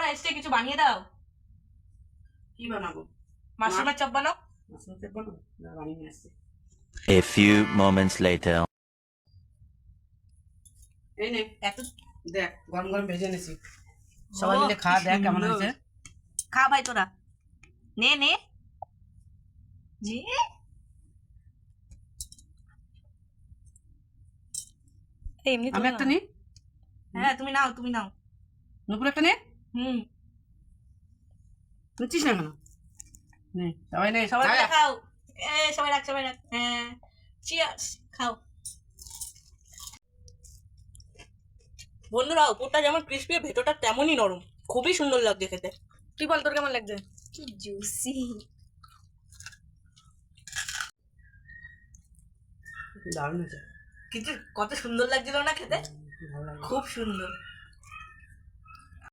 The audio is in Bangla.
না এসে কিছু বানিয়ে দাও। কি বানাবো? মাশরুমের চপ বানাও। মাশরুম চপ বানাবো, বানিয়ে নিয়ে আসছি। A few moments later. এই নে এত দেখ, গরম গরম ভেজে এনেছি। সবাই মিলে খা, দেখ কেমন হয়েছে। খা ভাই তোরা, নে নে জি। এমনি আমি একটা নি। হ্যাঁ তুমি নাও, তুমি নাও। নুপুর একটা নে। নিচ্ছিস না কেন? নে সবাই নে, সবাই মিলে আয়। খাও। সবাই রাখ, সবাই রাখ। হ্যাঁ, চিয়ার্স, খাও। বন্ধুরা, উপরটা যেমন ক্রিস্পি, ভেতরটা তেমনই নরম, খুবই সুন্দর লাগছে খেতে। তুই বল তোর কেমন লাগছে? কি জুসি। দারুণ হয়েছে। কিছু কত সুন্দর লাগছিল না খেতে, ভালো লাগলো। খুব সুন্দর।